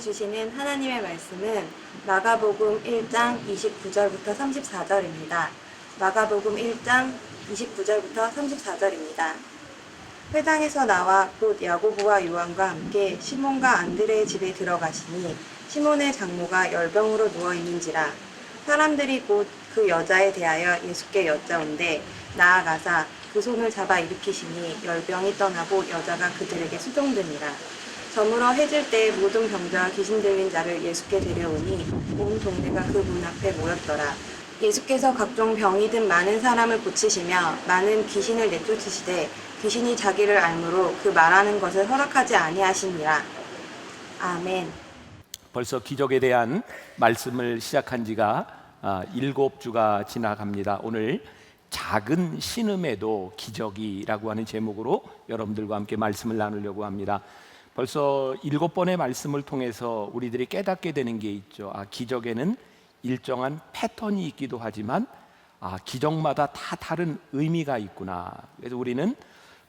주시는 하나님의 말씀은 마가복음 1장 29절부터 34절입니다. 마가복음 1장 29절부터 34절입니다. 회당에서 나와 곧 야고보와 요한과 함께 시몬과 안드레의 집에 들어가시니 시몬의 장모가 열병으로 누워있는지라. 사람들이 곧 그 여자에 대하여 예수께 여짜온대 나아가사 그 손을 잡아 일으키시니 열병이 떠나고 여자가 그들에게 수종되니라. 저물어 해질 때에 모든 병자와 귀신 들린 자를 예수께 데려오니 온 동네가 그 문 앞에 모였더라. 예수께서 각종 병이 든 많은 사람을 고치시며 많은 귀신을 내쫓으시되 귀신이 자기를 알므로 그 말하는 것을 허락하지 아니하시니라. 아멘. 벌써 기적에 대한 말씀을 시작한 지가 7주가 지나갑니다. 오늘 작은 신음에도 기적이라고 하는 제목으로 여러분들과 함께 말씀을 나누려고 합니다. 벌써 7번의 말씀을 통해서 우리들이 깨닫게 되는 게 있죠. 기적에는 일정한 패턴이 있기도 하지만 기적마다 다 다른 의미가 있구나. 그래서 우리는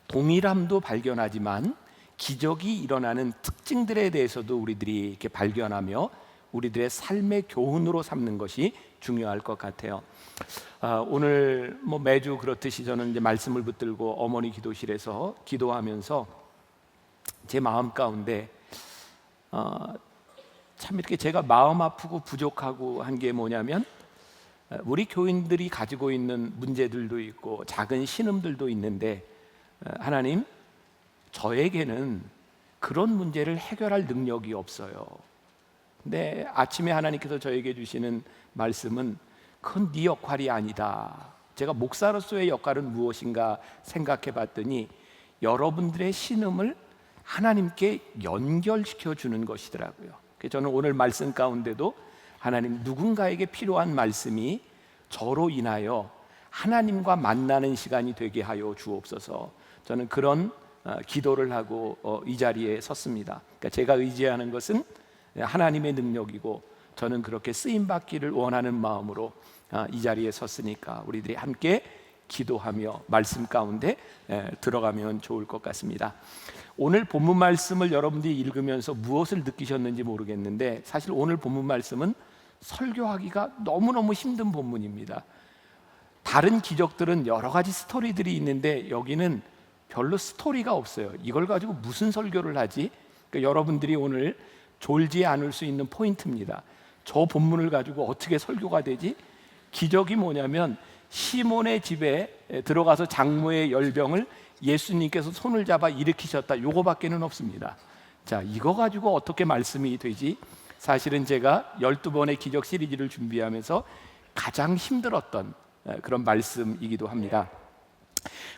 동일함도 발견하지만 기적이 일어나는 특징들에 대해서도 우리들이 이렇게 발견하며 우리들의 삶의 교훈으로 삼는 것이 중요할 것 같아요. 오늘 매주 그렇듯이 저는 이제 말씀을 붙들고 어머니 기도실에서 기도하면서 제 마음 가운데 참 이렇게 제가 마음 아프고 부족하고 한 게 뭐냐면 우리 교인들이 가지고 있는 문제들도 있고 작은 신음들도 있는데 하나님, 저에게는 그런 문제를 해결할 능력이 없어요. 근데 아침에 하나님께서 저에게 주시는 말씀은 그건 네 역할이 아니다. 제가 목사로서의 역할은 무엇인가 생각해 봤더니 여러분들의 신음을 하나님께 연결시켜 주는 것이더라고요. 그래서 저는 오늘 말씀 가운데도 하나님, 누군가에게 필요한 말씀이 저로 인하여 하나님과 만나는 시간이 되게 하여 주옵소서. 저는 그런 기도를 하고 이 자리에 섰습니다. 그러니까 제가 의지하는 것은 하나님의 능력이고 저는 그렇게 쓰임받기를 원하는 마음으로 이 자리에 섰으니까 우리들이 함께 기도하며 말씀 가운데 들어가면 좋을 것 같습니다. 오늘 본문 말씀을 여러분들이 읽으면서 무엇을 느끼셨는지 모르겠는데 사실 오늘 본문 말씀은 설교하기가 너무너무 힘든 본문입니다. 다른 기적들은 여러 가지 스토리들이 있는데 여기는 별로 스토리가 없어요. 이걸 가지고 무슨 설교를 하지? 그러니까 여러분들이 오늘 졸지 않을 수 있는 포인트입니다. 저 본문을 가지고 어떻게 설교가 되지? 기적이 뭐냐면 시몬의 집에 들어가서 장모의 열병을 예수님께서 손을 잡아 일으키셨다. 요거밖에는 없습니다. 자, 이거 가지고 어떻게 말씀이 되지? 사실은 제가 12번의 기적 시리즈를 준비하면서 가장 힘들었던 그런 말씀이기도 합니다.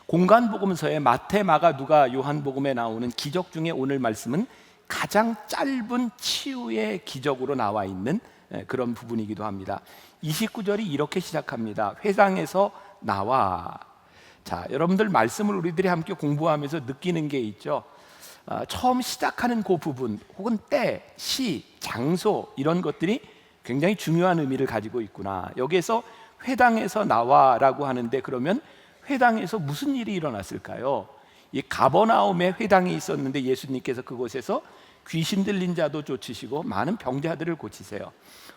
공간복음서에 마태, 마가, 누가, 요한복음에 나오는 기적 중에 오늘 말씀은 가장 짧은 치유의 기적으로 나와 있는 그런 부분이기도 합니다. 29절이 이렇게 시작합니다. 회당에서 나와. 자, 여러분들 말씀을 우리들이 함께 공부하면서 느끼는 게 있죠. 처음 시작하는 그 부분 혹은 때, 시, 장소 이런 것들이 굉장히 중요한 의미를 가지고 있구나. 여기에서 회당에서 나와라고 하는데 그러면 회당에서 무슨 일이 일어났을까요? 이 가버나움에 회당이 있었는데 예수님께서 그곳에서 귀신 들린 자도 쫓으시고 많은 병자들을 고치세요.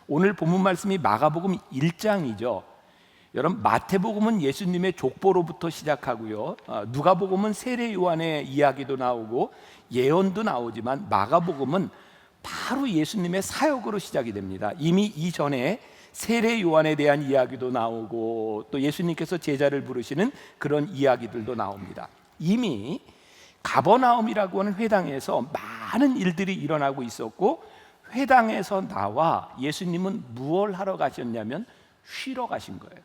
오늘 본문 말씀이 마가복음 1장이죠. 여러분, 마태복음은 예수님의 족보로부터 시작하고요. 누가복음은 세례 요한의 이야기도 나오고 예언도 나오지만 마가복음은 바로 예수님의 사역으로 시작이 됩니다. 이미 이전에 세례 요한에 대한 이야기도 나오고 또 예수님께서 제자를 부르시는 그런 이야기들도 나옵니다. 이미 가버나움이라고 하는 회당에서 많은 일들이 일어나고 있었고 회당에서 나와 예수님은 무엇을 하러 가셨냐면 쉬러 가신 거예요.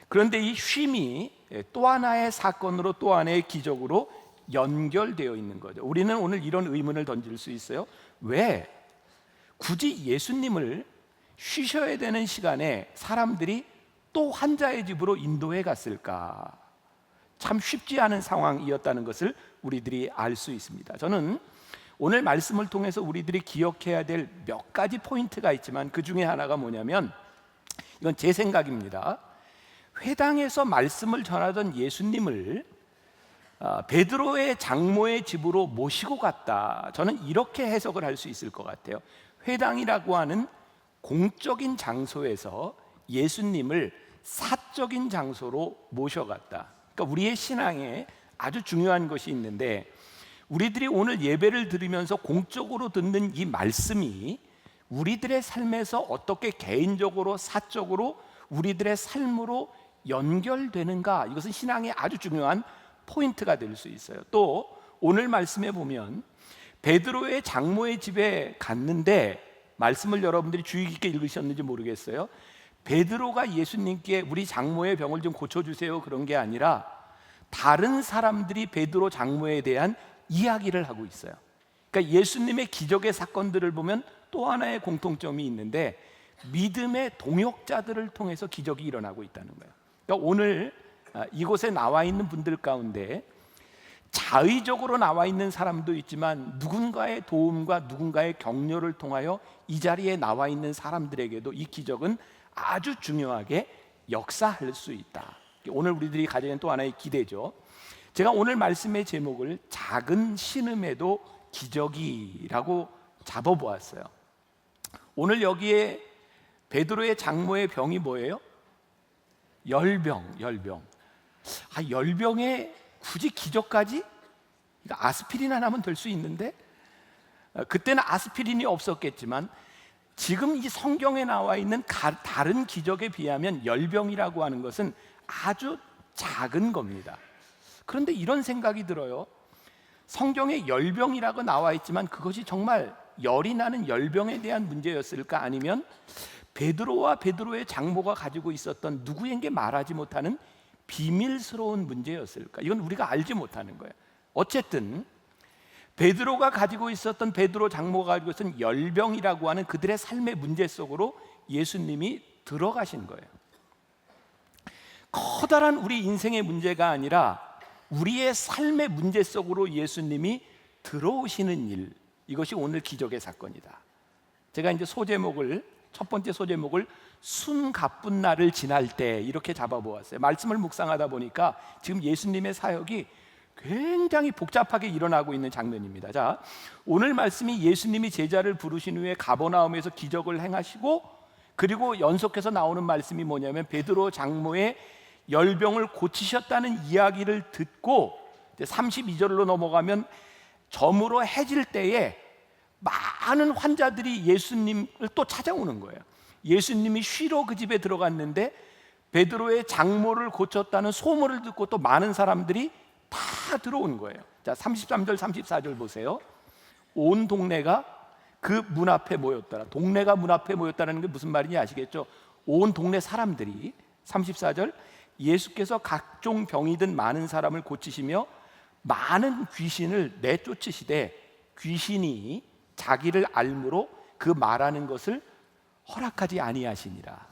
그런데 이 쉼이 또 하나의 사건으로 또 하나의 기적으로 연결되어 있는 거죠. 우리는 오늘 이런 의문을 던질 수 있어요. 왜 굳이 예수님을 쉬셔야 되는 시간에 사람들이 또 환자의 집으로 인도해 갔을까? 참 쉽지 않은 상황이었다는 것을 우리들이 알 수 있습니다. 저는 오늘 말씀을 통해서 우리들이 기억해야 될 몇 가지 포인트가 있지만 그 중에 하나가 뭐냐면 이건 제 생각입니다. 회당에서 말씀을 전하던 예수님을 베드로의 장모의 집으로 모시고 갔다. 저는 이렇게 해석을 할 수 있을 것 같아요. 회당이라고 하는 공적인 장소에서 예수님을 사적인 장소로 모셔갔다. 그러니까 우리의 신앙에 아주 중요한 것이 있는데, 우리들이 오늘 예배를 드리면서 공적으로 듣는 이 말씀이 우리들의 삶에서 어떻게 개인적으로 사적으로 우리들의 삶으로 연결되는가, 이것은 신앙의 아주 중요한 포인트가 될 수 있어요. 또 오늘 말씀에 보면 베드로의 장모의 집에 갔는데, 말씀을 여러분들이 주의 깊게 읽으셨는지 모르겠어요. 베드로가 예수님께 우리 장모의 병을 좀 고쳐주세요 그런 게 아니라 다른 사람들이 베드로 장모에 대한 이야기를 하고 있어요. 그러니까 예수님의 기적의 사건들을 보면 또 하나의 공통점이 있는데, 믿음의 동역자들을 통해서 기적이 일어나고 있다는 거예요. 그러니까 오늘 이곳에 나와 있는 분들 가운데 자의적으로 나와 있는 사람도 있지만, 누군가의 도움과 누군가의 격려를 통하여 이 자리에 나와 있는 사람들에게도 이 기적은 아주 중요하게 역사할 수 있다. 오늘 우리들이 가지는 또 하나의 기대죠. 제가 오늘 말씀의 제목을 작은 신음에도 기적이라고 잡아보았어요. 오늘 여기에 베드로의 장모의 병이 뭐예요? 열병. 열병에 굳이 기적까지? 그러니까 아스피린 하나면 될 수 있는데, 그때는 아스피린이 없었겠지만 지금 이 성경에 나와 있는 다른 기적에 비하면 열병이라고 하는 것은 아주 작은 겁니다. 그런데 이런 생각이 들어요. 성경에 열병이라고 나와 있지만 그것이 정말 열이 나는 열병에 대한 문제였을까? 아니면 베드로와 베드로의 장모가 가지고 있었던 누구에게 말하지 못하는 비밀스러운 문제였을까? 이건 우리가 알지 못하는 거예요. 어쨌든 베드로가 가지고 있었던, 베드로 장모가 가지고 있었던 열병이라고 하는 그들의 삶의 문제 속으로 예수님이 들어가신 거예요. 커다란 우리 인생의 문제가 아니라 우리의 삶의 문제 속으로 예수님이 들어오시는 일, 이것이 오늘 기적의 사건이다. 제가 이제 첫 번째 소제목을 순가쁜 날을 지날 때 이렇게 잡아보았어요. 말씀을 묵상하다 보니까 지금 예수님의 사역이 굉장히 복잡하게 일어나고 있는 장면입니다. 자, 오늘 말씀이 예수님이 제자를 부르신 후에 가버나움에서 기적을 행하시고, 그리고 연속해서 나오는 말씀이 뭐냐면 베드로 장모의 열병을 고치셨다는 이야기를 듣고 32절로 넘어가면 저물어 해질 때에 많은 환자들이 예수님을 또 찾아오는 거예요. 예수님이 쉬러 그 집에 들어갔는데 베드로의 장모를 고쳤다는 소문을 듣고 또 많은 사람들이 다 들어온 거예요. 자, 33절 34절 보세요. 온 동네가 그 문 앞에 모였더라. 동네가 문 앞에 모였다는 게 무슨 말인지 아시겠죠? 온 동네 사람들이. 34절, 예수께서 각종 병이 든 많은 사람을 고치시며 많은 귀신을 내쫓으시되 귀신이 자기를 알므로 그 말하는 것을 허락하지 아니하시니라.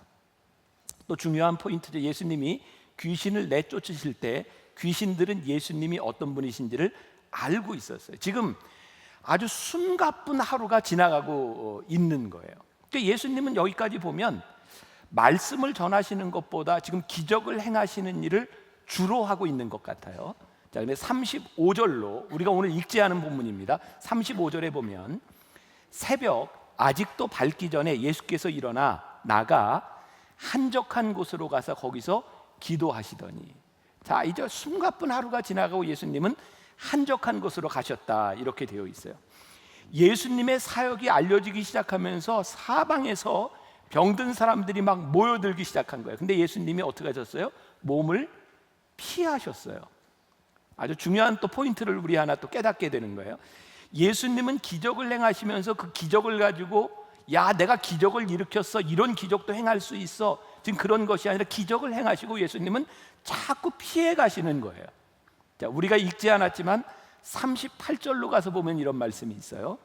또 중요한 포인트죠. 예수님이 귀신을 내쫓으실 때 귀신들은 예수님이 어떤 분이신지를 알고 있었어요. 지금 아주 숨가쁜 하루가 지나가고 있는 거예요. 그러니까 예수님은 여기까지 보면 말씀을 전하시는 것보다 지금 기적을 행하시는 일을 주로 하고 있는 것 같아요. 자, 그런데 35절로 우리가 오늘 읽지 않은 본문입니다. 35절에 보면 새벽 아직도 밝기 전에 예수께서 일어나 나가 한적한 곳으로 가서 거기서 기도하시더니. 자, 이제 숨가쁜 하루가 지나가고 예수님은 한적한 곳으로 가셨다, 이렇게 되어 있어요. 예수님의 사역이 알려지기 시작하면서 사방에서 병든 사람들이 막 모여들기 시작한 거예요. 근데 예수님이 어떻게 하셨어요? 몸을 피하셨어요. 아주 중요한 또 포인트를 우리 하나 또 깨닫게 되는 거예요. 예수님은 기적을 행하시면서 그 기적을 가지고 야, 내가 기적을 일으켰어, 이런 기적도 행할 수 있어, 지금 그런 것이 아니라 기적을 행하시고 예수님은 자꾸 피해 가시는 거예요. 자, 우리가 읽지 않았지만 38절로 가서 보면 이런 말씀이 있어요.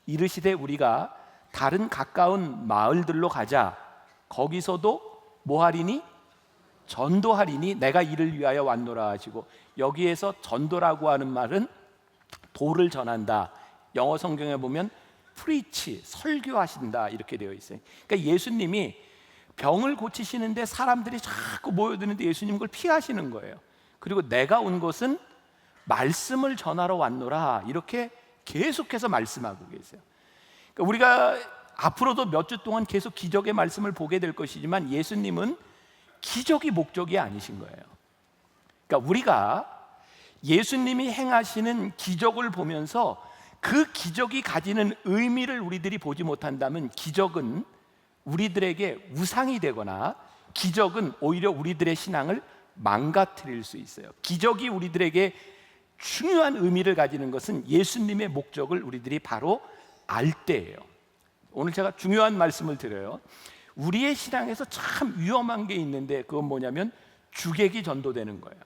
이르시되 우리가 다른 가까운 마을들로 가자. 거기서도 뭐 하리니? 전도하리니 내가 이를 위하여 왔노라 하시고, 여기에서 전도라고 하는 말은 도를 전한다. 영어 성경에 보면 preach, 설교하신다, 이렇게 되어 있어요. 그러니까 예수님이 병을 고치시는데 사람들이 자꾸 모여드는데 예수님 그걸 피하시는 거예요. 그리고 내가 온 것은 말씀을 전하러 왔노라 이렇게 계속해서 말씀하고 계세요. 그러니까 우리가 앞으로도 몇 주 동안 계속 기적의 말씀을 보게 될 것이지만 예수님은 기적이 목적이 아니신 거예요. 그러니까 우리가 예수님이 행하시는 기적을 보면서 그 기적이 가지는 의미를 우리들이 보지 못한다면 기적은 우리들에게 우상이 되거나 기적은 오히려 우리들의 신앙을 망가뜨릴 수 있어요. 기적이 우리들에게 중요한 의미를 가지는 것은 예수님의 목적을 우리들이 바로 알 때예요. 오늘 제가 중요한 말씀을 드려요. 우리의 신앙에서 참 위험한 게 있는데 그건 뭐냐면 주객이 전도되는 거예요.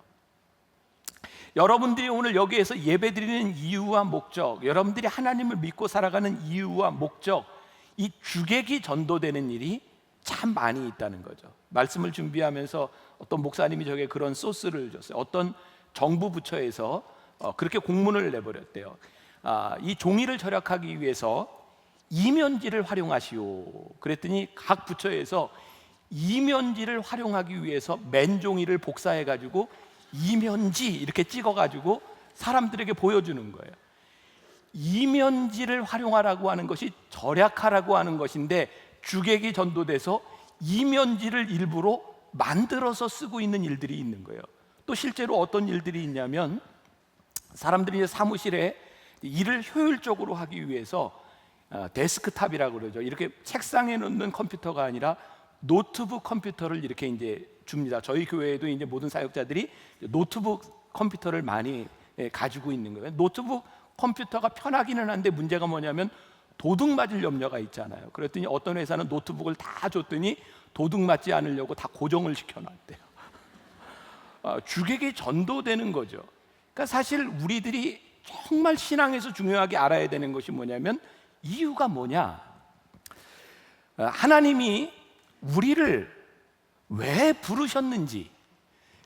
여러분들이 오늘 여기에서 예배드리는 이유와 목적, 여러분들이 하나님을 믿고 살아가는 이유와 목적, 이 주객이 전도되는 일이 참 많이 있다는 거죠. 말씀을 준비하면서 어떤 목사님이 저에게 그런 소스를 줬어요. 어떤 정부 부처에서 그렇게 공문을 내버렸대요. 이 종이를 절약하기 위해서 이면지를 활용하시오. 그랬더니 각 부처에서 이면지를 활용하기 위해서 맨 종이를 복사해가지고 이면지 이렇게 찍어가지고 사람들에게 보여주는 거예요. 이면지를 활용하라고 하는 것이 절약하라고 하는 것인데 주객이 전도돼서 이면지를 일부러 만들어서 쓰고 있는 일들이 있는 거예요. 또 실제로 어떤 일들이 있냐면 사람들이 이제 사무실에 일을 효율적으로 하기 위해서 데스크탑이라고 그러죠. 이렇게 책상에 놓는 컴퓨터가 아니라 노트북 컴퓨터를 이렇게 이제 줍니다. 저희 교회에도 이제 모든 사역자들이 노트북 컴퓨터를 많이 가지고 있는 거예요. 노트북 컴퓨터가 편하기는 한데 문제가 뭐냐면 도둑 맞을 염려가 있잖아요. 그랬더니 어떤 회사는 노트북을 다 줬더니 도둑 맞지 않으려고 다 고정을 시켜놨대요. 주객이 전도되는 거죠. 그러니까 사실 우리들이 정말 신앙에서 중요하게 알아야 되는 것이 뭐냐면 이유가 뭐냐? 하나님이 우리를 왜 부르셨는지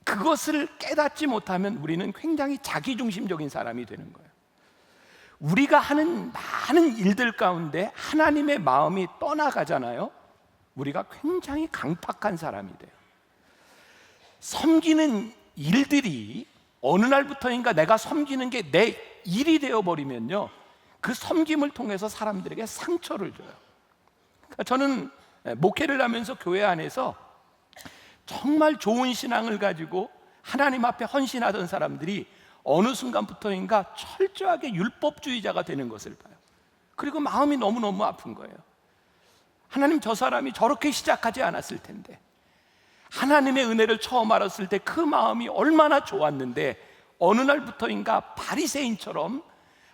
그것을 깨닫지 못하면 우리는 굉장히 자기중심적인 사람이 되는 거예요. 우리가 하는 많은 일들 가운데 하나님의 마음이 떠나가잖아요. 우리가 굉장히 강팍한 사람이 돼요. 섬기는 일들이 어느 날부터인가 내가 섬기는 게 내 일이 되어버리면요, 그 섬김을 통해서 사람들에게 상처를 줘요. 그러니까 저는 목회를 하면서 교회 안에서 정말 좋은 신앙을 가지고 하나님 앞에 헌신하던 사람들이 어느 순간부터인가 철저하게 율법주의자가 되는 것을 봐요. 그리고 마음이 너무너무 아픈 거예요. 하나님, 저 사람이 저렇게 시작하지 않았을 텐데, 하나님의 은혜를 처음 알았을 때 그 마음이 얼마나 좋았는데 어느 날부터인가 바리새인처럼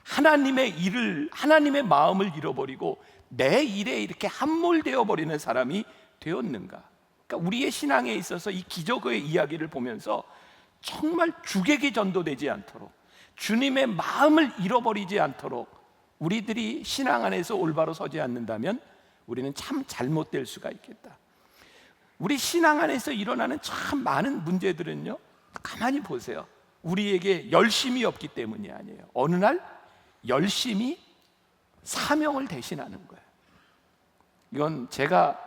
하나님의 일을, 하나님의 마음을 잃어버리고 내 일에 이렇게 함몰되어 버리는 사람이 되었는가? 그러니까 우리의 신앙에 있어서 이 기적의 이야기를 보면서 정말 주객이 전도되지 않도록, 주님의 마음을 잃어버리지 않도록 우리들이 신앙 안에서 올바로 서지 않는다면 우리는 참 잘못될 수가 있겠다. 우리 신앙 안에서 일어나는 참 많은 문제들은요, 가만히 보세요. 우리에게 열심이 없기 때문이 아니에요. 어느 날 열심히 사명을 대신하는 거예요. 이건 제가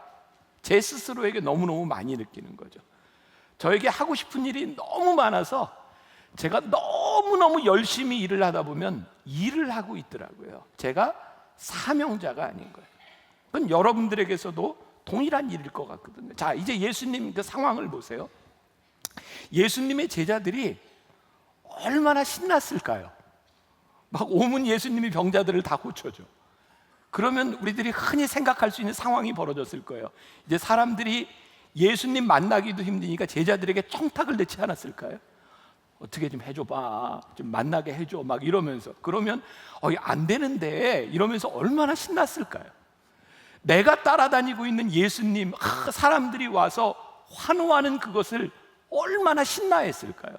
제 스스로에게 너무너무 많이 느끼는 거죠. 저에게 하고 싶은 일이 너무 많아서 제가 너무너무 열심히 일을 하다 보면 일을 하고 있더라고요. 제가 사명자가 아닌 거예요. 그건 여러분들에게서도 동일한 일일 것 같거든요. 자, 이제 예수님 그 상황을 보세요. 예수님의 제자들이 얼마나 신났을까요? 막 오면 예수님이 병자들을 다 고쳐줘. 그러면 우리들이 흔히 생각할 수 있는 상황이 벌어졌을 거예요. 이제 사람들이 예수님 만나기도 힘드니까 제자들에게 청탁을 내지 않았을까요? 어떻게 좀 해줘봐, 좀 만나게 해줘, 막 이러면서. 그러면 안 되는데 이러면서 얼마나 신났을까요? 내가 따라다니고 있는 예수님, 사람들이 와서 환호하는 그것을 얼마나 신나했을까요?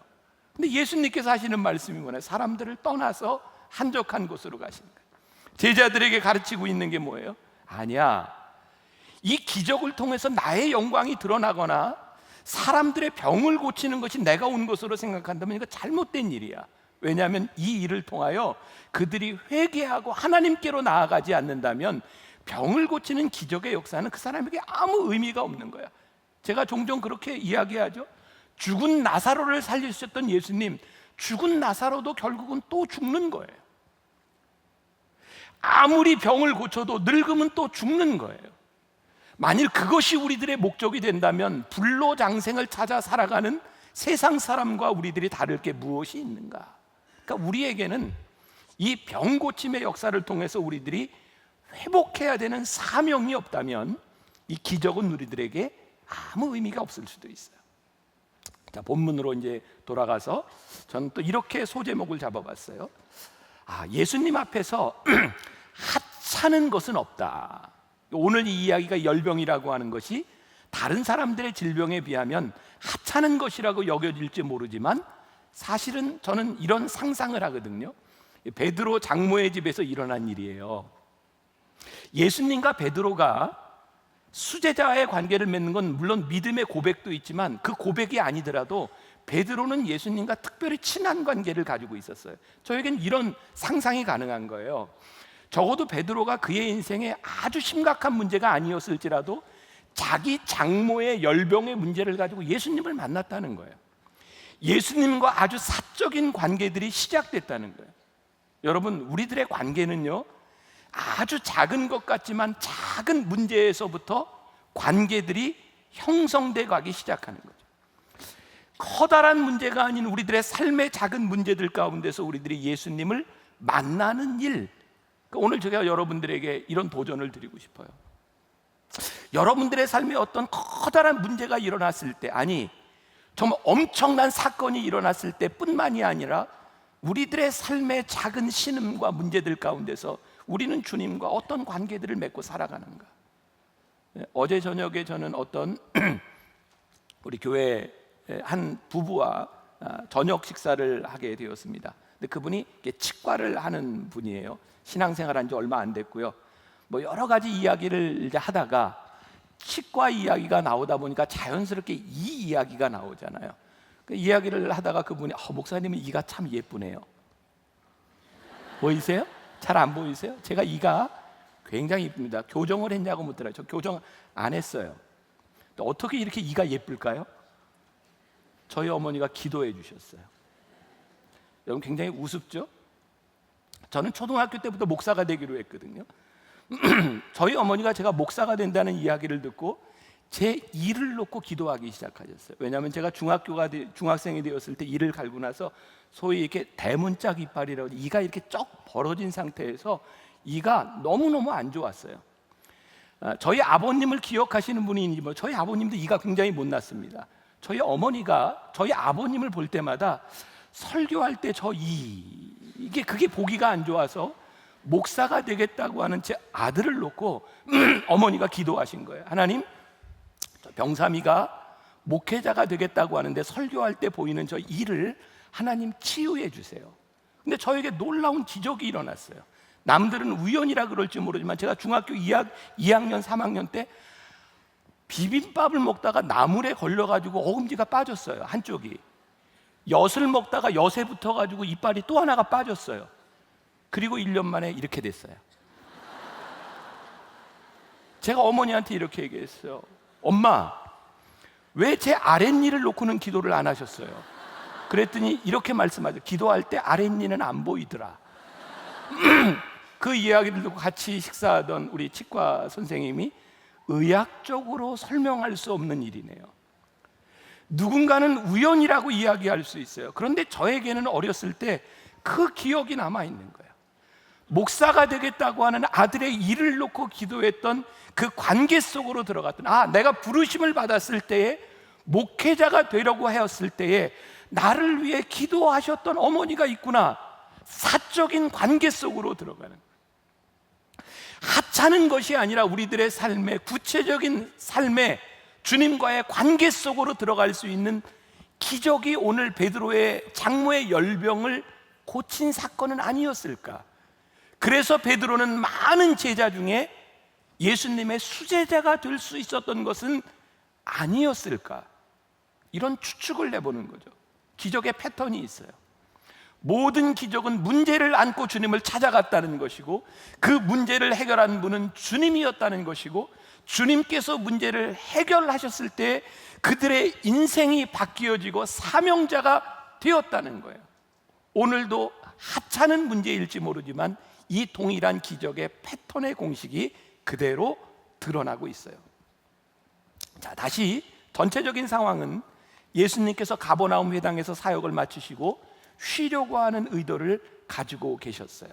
근데 예수님께서 하시는 말씀이 뭐냐면 사람들을 떠나서 한적한 곳으로 가시는 거예요. 제자들에게 가르치고 있는 게 뭐예요? 아니야, 이 기적을 통해서 나의 영광이 드러나거나 사람들의 병을 고치는 것이 내가 온 것으로 생각한다면 이거 잘못된 일이야. 왜냐하면 이 일을 통하여 그들이 회개하고 하나님께로 나아가지 않는다면 병을 고치는 기적의 역사는 그 사람에게 아무 의미가 없는 거야. 제가 종종 그렇게 이야기하죠. 죽은 나사로를 살리셨던 예수님, 죽은 나사로도 결국은 또 죽는 거예요. 아무리 병을 고쳐도 늙으면 또 죽는 거예요. 만일 그것이 우리들의 목적이 된다면 불로장생을 찾아 살아가는 세상 사람과 우리들이 다를 게 무엇이 있는가? 그러니까 우리에게는 이 병 고침의 역사를 통해서 우리들이 회복해야 되는 사명이 없다면 이 기적은 우리들에게 아무 의미가 없을 수도 있어요. 자, 본문으로 이제 돌아가서 저는 또 이렇게 소제목을 잡아봤어요. 예수님 앞에서 하찮은 것은 없다. 오늘 이 이야기가 열병이라고 하는 것이 다른 사람들의 질병에 비하면 하찮은 것이라고 여겨질지 모르지만 사실은 저는 이런 상상을 하거든요. 베드로 장모의 집에서 일어난 일이에요. 예수님과 베드로가 수제자와의 관계를 맺는 건 물론 믿음의 고백도 있지만 그 고백이 아니더라도 베드로는 예수님과 특별히 친한 관계를 가지고 있었어요. 저에겐 이런 상상이 가능한 거예요. 적어도 베드로가 그의 인생에 아주 심각한 문제가 아니었을지라도 자기 장모의 열병의 문제를 가지고 예수님을 만났다는 거예요. 예수님과 아주 사적인 관계들이 시작됐다는 거예요. 여러분, 우리들의 관계는요, 아주 작은 것 같지만 작은 문제에서부터 관계들이 형성돼 가기 시작하는 거죠. 커다란 문제가 아닌 우리들의 삶의 작은 문제들 가운데서 우리들이 예수님을 만나는 일, 오늘 제가 여러분들에게 이런 도전을 드리고 싶어요. 여러분들의 삶에 어떤 커다란 문제가 일어났을 때, 아니 정말 엄청난 사건이 일어났을 때 뿐만이 아니라 우리들의 삶의 작은 신음과 문제들 가운데서 우리는 주님과 어떤 관계들을 맺고 살아가는가. 어제 저녁에 저는 어떤 우리 교회 한 부부와 저녁 식사를 하게 되었습니다. 근데 그분이 치과를 하는 분이에요. 신앙생활한 지 얼마 안 됐고요. 뭐 여러 가지 이야기를 이제 하다가 치과 이야기가 나오다 보니까 자연스럽게 이 이야기가 나오잖아요. 그 이야기를 하다가 그분이 목사님은 이가 참 예쁘네요. 보이세요? 잘 안 보이세요? 제가 이가 굉장히 예쁩니다. 교정을 했냐고 묻더라고요. 저 교정 안 했어요. 또 어떻게 이렇게 이가 예쁠까요? 저희 어머니가 기도해 주셨어요. 여러분 굉장히 우습죠? 저는 초등학교 때부터 목사가 되기로 했거든요. 저희 어머니가 제가 목사가 된다는 이야기를 듣고 제 이를 놓고 기도하기 시작하셨어요. 왜냐하면 제가 중학생이 되었을 때 이를 갈고 나서 소위 이렇게 대문짝 이빨이라고 이가 이렇게 쩍 벌어진 상태에서 이가 너무너무 안 좋았어요. 저희 아버님을 기억하시는 분이 있는지 뭐 저희 아버님도 이가 굉장히 못났습니다. 저희 어머니가 저희 아버님을 볼 때마다 설교할 때 그게 보기가 안 좋아서 목사가 되겠다고 하는 제 아들을 놓고 어머니가 기도하신 거예요. 하나님, 병삼이가 목회자가 되겠다고 하는데 설교할 때 보이는 저 이를 하나님 치유해 주세요. 근데 저에게 놀라운 기적이 일어났어요. 남들은 우연이라 그럴지 모르지만 제가 중학교 2학년 3학년 때 비빔밥을 먹다가 나물에 걸려가지고 어금니가 빠졌어요. 한쪽이. 엿을 먹다가 엿에 붙어가지고 이빨이 또 하나가 빠졌어요. 그리고 1년 만에 이렇게 됐어요. 제가 어머니한테 이렇게 얘기했어요. 엄마, 왜 제 아랫니를 놓고는 기도를 안 하셨어요? 그랬더니 이렇게 말씀하죠. 기도할 때 아랫니는 안 보이더라. 그 이야기를 듣고 같이 식사하던 우리 치과 선생님이 의학적으로 설명할 수 없는 일이네요. 누군가는 우연이라고 이야기할 수 있어요. 그런데 저에게는 어렸을 때 그 기억이 남아있는 거예요. 목사가 되겠다고 하는 아들의 일을 놓고 기도했던 그 관계 속으로 들어갔던, 내가 부르심을 받았을 때에 목회자가 되려고 하였을 때에 나를 위해 기도하셨던 어머니가 있구나. 사적인 관계 속으로 들어가는, 하찮은 것이 아니라 우리들의 삶의 구체적인 삶의 주님과의 관계 속으로 들어갈 수 있는 기적이 오늘 베드로의 장모의 열병을 고친 사건은 아니었을까? 그래서 베드로는 많은 제자 중에 예수님의 수제자가 될 수 있었던 것은 아니었을까? 이런 추측을 내보는 거죠. 기적의 패턴이 있어요. 모든 기적은 문제를 안고 주님을 찾아갔다는 것이고, 그 문제를 해결한 분은 주님이었다는 것이고, 주님께서 문제를 해결하셨을 때 그들의 인생이 바뀌어지고 사명자가 되었다는 거예요. 오늘도 하찮은 문제일지 모르지만 이 동일한 기적의 패턴의 공식이 그대로 드러나고 있어요. 자, 다시 전체적인 상황은 예수님께서 가버나움 회당에서 사역을 마치시고 쉬려고 하는 의도를 가지고 계셨어요.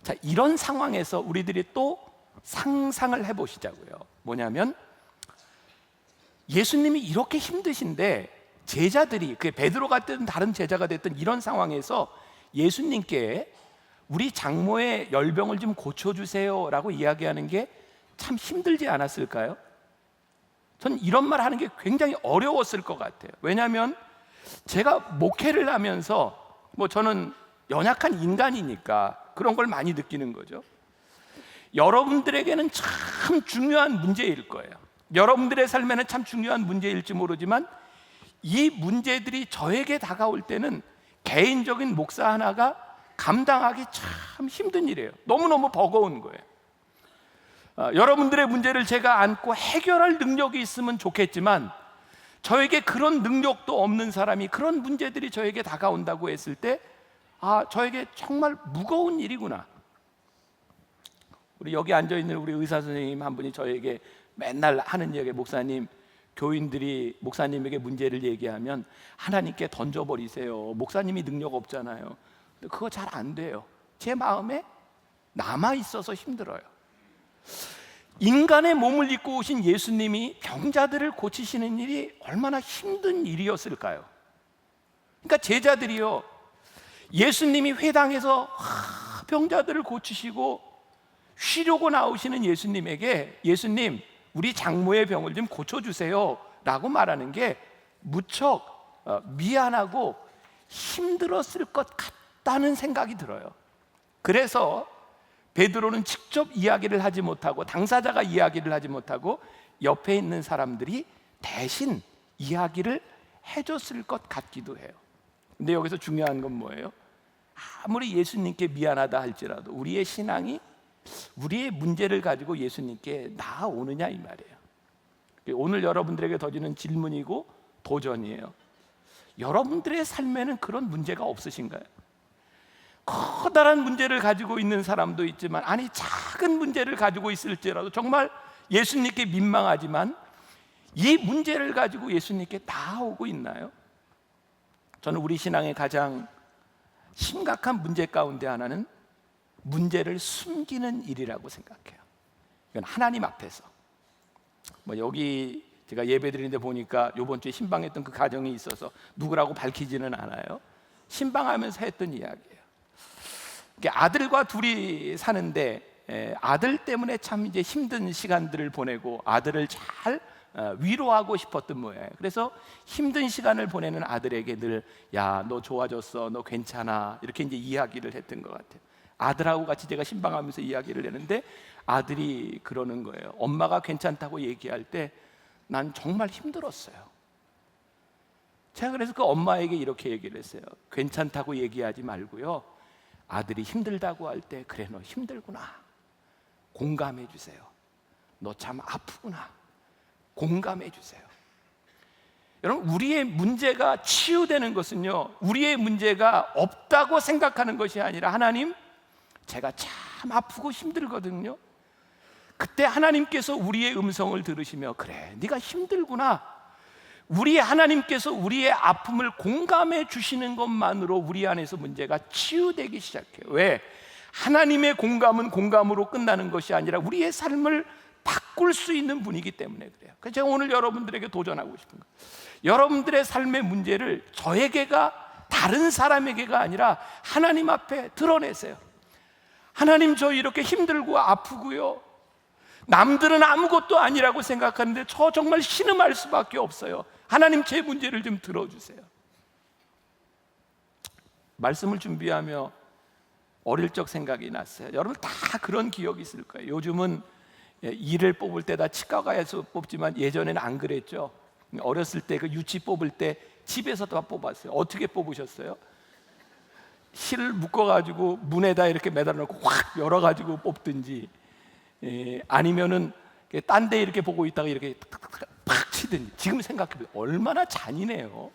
자, 이런 상황에서 우리들이 또 상상을 해보시자고요. 뭐냐면 예수님이 이렇게 힘드신데 제자들이, 그게 베드로가 됐든 다른 제자가 됐든 이런 상황에서 예수님께 우리 장모의 열병을 좀 고쳐주세요 라고 이야기하는 게 참 힘들지 않았을까요? 전 이런 말 하는 게 굉장히 어려웠을 것 같아요. 왜냐하면 제가 목회를 하면서 저는 연약한 인간이니까 그런 걸 많이 느끼는 거죠. 여러분들에게는 참 중요한 문제일 거예요. 여러분들의 삶에는 참 중요한 문제일지 모르지만 이 문제들이 저에게 다가올 때는 개인적인 목사 하나가 감당하기 참 힘든 일이에요. 너무너무 버거운 거예요. 여러분들의 문제를 제가 안고 해결할 능력이 있으면 좋겠지만 저에게 그런 능력도 없는 사람이 그런 문제들이 저에게 다가온다고 했을 때 저에게 정말 무거운 일이구나. 우리 여기 앉아있는 우리 의사 선생님 한 분이 저에게 맨날 하는 얘기, 목사님, 교인들이 목사님에게 문제를 얘기하면 하나님께 던져버리세요. 목사님이 능력 없잖아요. 근데 그거 잘 안 돼요. 제 마음에 남아있어서 힘들어요. 인간의 몸을 입고 오신 예수님이 병자들을 고치시는 일이 얼마나 힘든 일이었을까요? 그러니까 제자들이요, 예수님이 회당에서 병자들을 고치시고 쉬려고 나오시는 예수님에게 예수님, 우리 장모의 병을 좀 고쳐주세요 라고 말하는 게 무척 미안하고 힘들었을 것 같다는 생각이 들어요. 그래서 베드로는 직접 이야기를 하지 못하고 당사자가 이야기를 하지 못하고 옆에 있는 사람들이 대신 이야기를 해줬을 것 같기도 해요. 근데 여기서 중요한 건 뭐예요? 아무리 예수님께 미안하다 할지라도 우리의 신앙이 우리의 문제를 가지고 예수님께 나아오느냐 이 말이에요. 오늘 여러분들에게 던지는 질문이고 도전이에요. 여러분들의 삶에는 그런 문제가 없으신가요? 커다란 문제를 가지고 있는 사람도 있지만 작은 문제를 가지고 있을지라도 정말 예수님께 민망하지만 이 문제를 가지고 예수님께 나아오고 있나요? 저는 우리 신앙의 가장 심각한 문제 가운데 하나는 문제를 숨기는 일이라고 생각해요. 이건 하나님 앞에서 여기 제가 예배드리는데 보니까 이번 주에 신방했던 그 가정이 있어서 누구라고 밝히지는 않아요. 신방하면서 했던 이야기예요. 아들과 둘이 사는데 아들 때문에 참 이제 힘든 시간들을 보내고 아들을 잘 위로하고 싶었던 모양이에요. 그래서 힘든 시간을 보내는 아들에게 늘 야, 너 좋아졌어, 너 괜찮아 이렇게 이제 이야기를 했던 것 같아요. 아들하고 같이 제가 신방하면서 이야기를 했는데 아들이 그러는 거예요. 엄마가 괜찮다고 얘기할 때 난 정말 힘들었어요. 제가 그래서 그 엄마에게 이렇게 얘기를 했어요. 괜찮다고 얘기하지 말고요, 아들이 힘들다고 할 때 그래 너 힘들구나, 공감해 주세요. 너 참 아프구나, 공감해 주세요. 여러분, 우리의 문제가 치유되는 것은요, 우리의 문제가 없다고 생각하는 것이 아니라 하나님, 제가 참 아프고 힘들거든요. 그때 하나님께서 우리의 음성을 들으시며 그래 네가 힘들구나, 우리 하나님께서 우리의 아픔을 공감해 주시는 것만으로 우리 안에서 문제가 치유되기 시작해요. 왜? 하나님의 공감은 공감으로 끝나는 것이 아니라 우리의 삶을 바꿀 수 있는 분이기 때문에 그래요. 그래서 제가 오늘 여러분들에게 도전하고 싶은 거예요. 여러분들의 삶의 문제를 저에게가 다른 사람에게가 아니라 하나님 앞에 드러내세요. 하나님, 저 이렇게 힘들고 아프고요, 남들은 아무것도 아니라고 생각하는데 저 정말 신음할 수밖에 없어요. 하나님, 제 문제를 좀 들어주세요. 말씀을 준비하며 어릴 적 생각이 났어요. 여러분 다 그런 기억이 있을 거예요. 요즘은 이를 뽑을 때 다 치과 가서 뽑지만 예전에는 안 그랬죠. 어렸을 때 그 유치 뽑을 때 집에서 다 뽑았어요. 어떻게 뽑으셨어요? 실을 묶어가지고 문에다 이렇게 매달아놓고 확 열어가지고 뽑든지, 아니면은 딴 데 이렇게 보고 있다가 이렇게 팍 치든지. 지금 생각해보면 얼마나 잔인해요.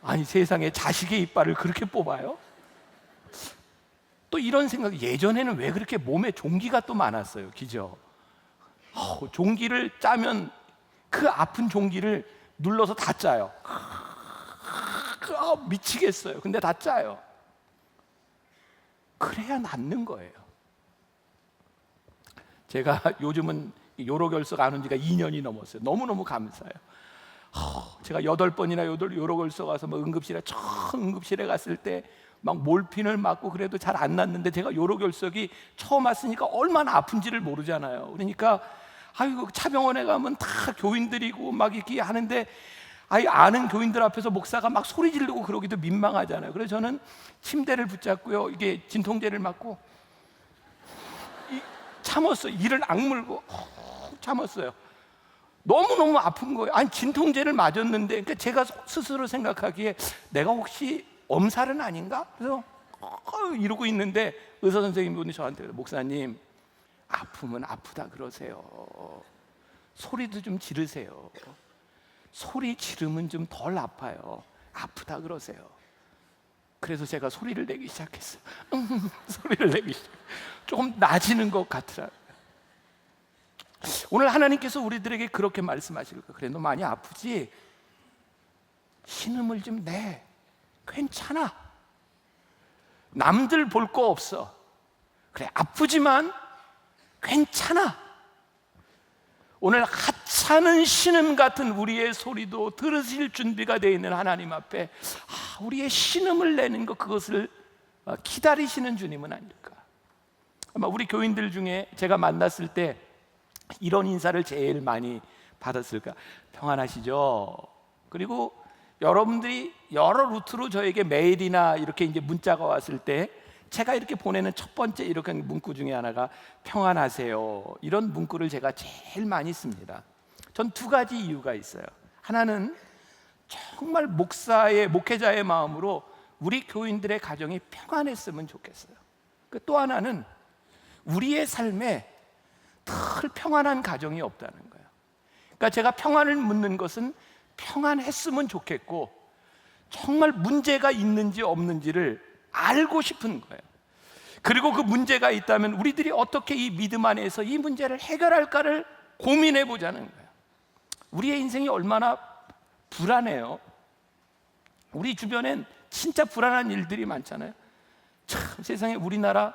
아니 세상에 자식의 이빨을 그렇게 뽑아요? 또 이런 생각이, 예전에는 왜 그렇게 몸에 종기가 또 많았어요, 그죠? 종기를 짜면 그 아픈 종기를 눌러서 다 짜요. 미치겠어요. 근데 다 짜요. 그래야 낫는 거예요. 제가 요즘은 요로결석 안 온 지가 2년이 넘었어요. 너무너무 감사해요. 제가 8번이나 요로결석 와서 뭐 응급실에 갔을 때 막 몰핀을 맞고 그래도 잘 안 낫는데, 제가 요로결석이 처음 왔으니까 얼마나 아픈지를 모르잖아요. 그러니까 아이고 차병원에 가면 다 교인들이고 막 이렇게 하는데, 아는 교인들 앞에서 목사가 막 소리 지르고 그러기도 민망하잖아요. 그래서 저는 침대를 붙잡고요, 이게 진통제를 맞고 참았어요. 이를 악물고 참았어요. 너무너무 아픈 거예요. 아니 진통제를 맞았는데, 그러니까 제가 스스로 생각하기에 내가 혹시 엄살은 아닌가? 그래서 이러고 있는데 의사 선생님분이 저한테 목사님, 아프면 아프다 그러세요. 소리도 좀 지르세요. 소리 지르면 좀 덜 아파요. 아프다 그러세요. 그래서 제가 소리를 내기 시작했어요. 소리를 내기 시작했어요. 조금 나아지는 것 같더라고요. 오늘 하나님께서 우리들에게 그렇게 말씀하실 거예요. 그래, 너 많이 아프지? 신음을 좀 내. 괜찮아. 남들 볼 거 없어. 그래, 아프지만 괜찮아. 오늘 하찮은 신음 같은 우리의 소리도 들으실 준비가 되어 있는 하나님 앞에 우리의 신음을 내는 것, 그것을 기다리시는 주님은 아닐까. 아마 우리 교인들 중에 제가 만났을 때 이런 인사를 제일 많이 받았을까. 평안하시죠? 그리고 여러분들이 여러 루트로 저에게 메일이나 이렇게 이제 문자가 왔을 때 제가 이렇게 보내는 첫 번째 이렇게 문구 중에 하나가 평안하세요. 이런 문구를 제가 제일 많이 씁니다. 전 2가지 이유가 있어요. 하나는 정말 목회자의 마음으로 우리 교인들의 가정이 평안했으면 좋겠어요. 또 하나는 우리의 삶에 늘 평안한 가정이 없다는 거예요. 그러니까 제가 평안을 묻는 것은 평안했으면 좋겠고, 정말 문제가 있는지 없는지를 알고 싶은 거예요. 그리고 그 문제가 있다면 우리들이 어떻게 이 믿음 안에서 이 문제를 해결할까를 고민해 보자는 거예요. 우리의 인생이 얼마나 불안해요. 우리 주변엔 진짜 불안한 일들이 많잖아요. 참, 세상에 우리나라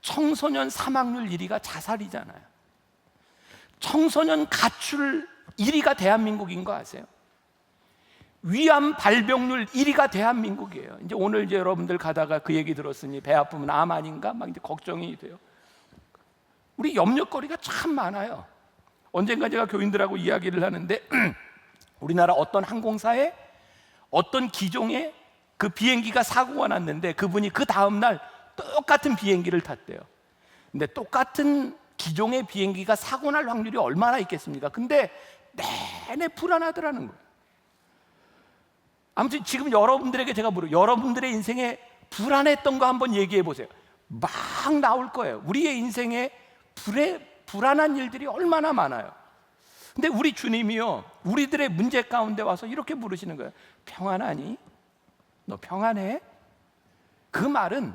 청소년 사망률 1위가 자살이잖아요. 청소년 가출 1위가 대한민국인 거 아세요? 위암 발병률 1위가 대한민국이에요. 이제 오늘 이제 여러분들 가다가 그 얘기 들었으니 배 아프면 암 아닌가 막 이제 걱정이 돼요. 우리 염려거리가 참 많아요. 언젠가 제가 교인들하고 이야기를 하는데 우리나라 어떤 항공사에 어떤 기종의 그 비행기가 사고가 났는데, 그분이 그 다음 날 똑같은 비행기를 탔대요. 근데 똑같은 기종의 비행기가 사고 날 확률이 얼마나 있겠습니까? 근데 내내 불안하더라는 거예요. 아무튼 지금 여러분들에게 제가 여러분들의 인생에 불안했던 거 한번 얘기해 보세요. 막 나올 거예요. 우리의 인생에 불안한 일들이 얼마나 많아요. 근데 우리 주님이요, 우리들의 문제 가운데 와서 이렇게 부르시는 거예요. 평안하니? 너 평안해? 그 말은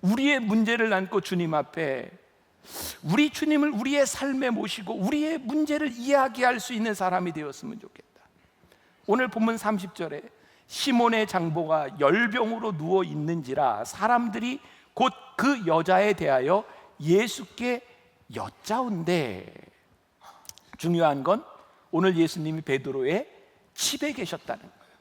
우리의 문제를 안고 주님 앞에 우리 주님을 우리의 삶에 모시고 우리의 문제를 이야기할 수 있는 사람이 되었으면 좋겠다. 오늘 본문 30절에 시몬의 장보가 열병으로 누워 있는지라 사람들이 곧 그 여자에 대하여 예수께 여짜온대. 중요한 건 오늘 예수님이 베드로의 집에 계셨다는 거예요.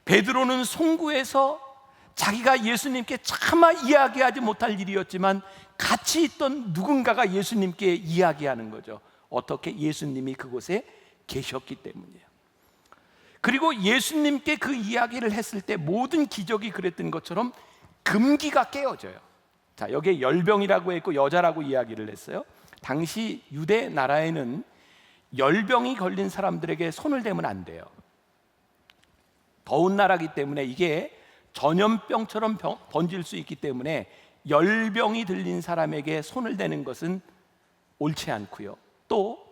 베드로는 송구에서 자기가 예수님께 차마 이야기하지 못할 일이었지만 같이 있던 누군가가 예수님께 이야기하는 거죠. 어떻게? 예수님이 그곳에 계셨기 때문이에요. 그리고 예수님께 그 이야기를 했을 때 모든 기적이 그랬던 것처럼 금기가 깨어져요. 자, 여기에 열병이라고 했고 여자라고 이야기를 했어요. 당시 유대 나라에는 열병이 걸린 사람들에게 손을 대면 안 돼요. 더운 나라이기 때문에 이게 전염병처럼 번질 수 있기 때문에 열병이 들린 사람에게 손을 대는 것은 옳지 않고요. 또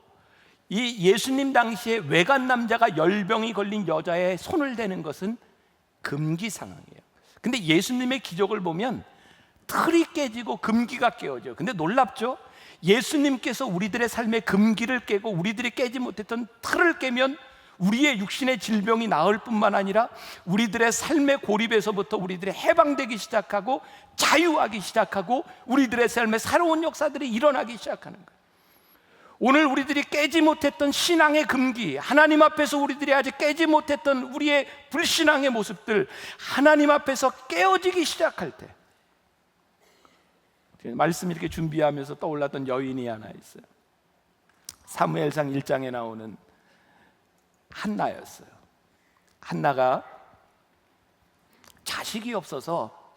이 예수님 당시에 외간 남자가 열병이 걸린 여자의 손을 대는 것은 금기 상황이에요. 근데 예수님의 기적을 보면 틀이 깨지고 금기가 깨어져요. 근데 놀랍죠? 예수님께서 우리들의 삶의 금기를 깨고 우리들이 깨지 못했던 틀을 깨면 우리의 육신의 질병이 나을 뿐만 아니라 우리들의 삶의 고립에서부터 우리들이 해방되기 시작하고 자유하기 시작하고 우리들의 삶의 새로운 역사들이 일어나기 시작하는 거예요. 오늘 우리들이 깨지 못했던 신앙의 금기, 하나님 앞에서 우리들이 아직 깨지 못했던 우리의 불신앙의 모습들, 하나님 앞에서 깨어지기 시작할 때, 말씀 이렇게 준비하면서 떠올랐던 여인이 하나 있어요. 사무엘상 1장에 나오는 한나였어요. 한나가 자식이 없어서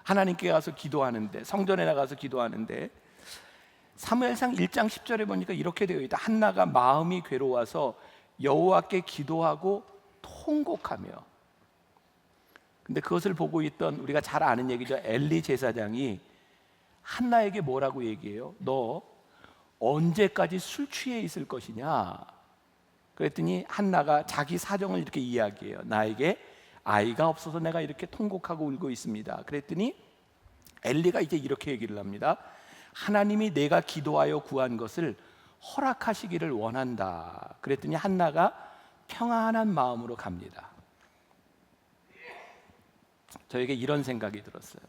하나님께 가서 기도하는데, 성전에 나가서 기도하는데, 사무엘상 1장 10절에 보니까 이렇게 되어 있다. 한나가 마음이 괴로워서 여호와께 기도하고 통곡하며. 근데 그것을 보고 있던, 우리가 잘 아는 얘기죠, 엘리 제사장이 한나에게 뭐라고 얘기해요? 너 언제까지 술 취해 있을 것이냐? 그랬더니 한나가 자기 사정을 이렇게 이야기해요. 나에게 아이가 없어서 내가 이렇게 통곡하고 울고 있습니다. 그랬더니 엘리가 이제 이렇게 얘기를 합니다. 하나님이 내가 기도하여 구한 것을 허락하시기를 원한다. 그랬더니 한나가 평안한 마음으로 갑니다. 저에게 이런 생각이 들었어요.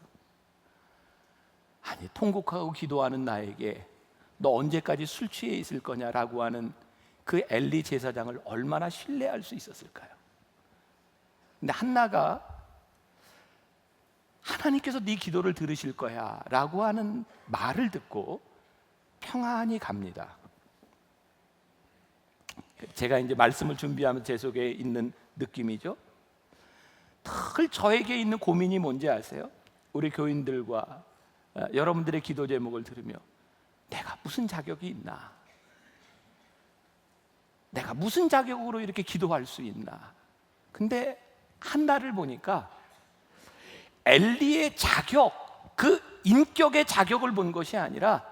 아니, 통곡하고 기도하는 나에게 너 언제까지 술 취해 있을 거냐라고 하는 그 엘리 제사장을 얼마나 신뢰할 수 있었을까요? 근데 한나가 하나님께서 네 기도를 들으실 거야 라고 하는 말을 듣고 평안히 갑니다. 제가 이제 말씀을 준비하면 제 속에 있는 느낌이죠. 늘 저에게 있는 고민이 뭔지 아세요? 우리 교인들과 여러분들의 기도 제목을 들으며 내가 무슨 자격이 있나? 내가 무슨 자격으로 이렇게 기도할 수 있나? 근데 한나를 보니까 엘리의 자격, 그 인격의 자격을 본 것이 아니라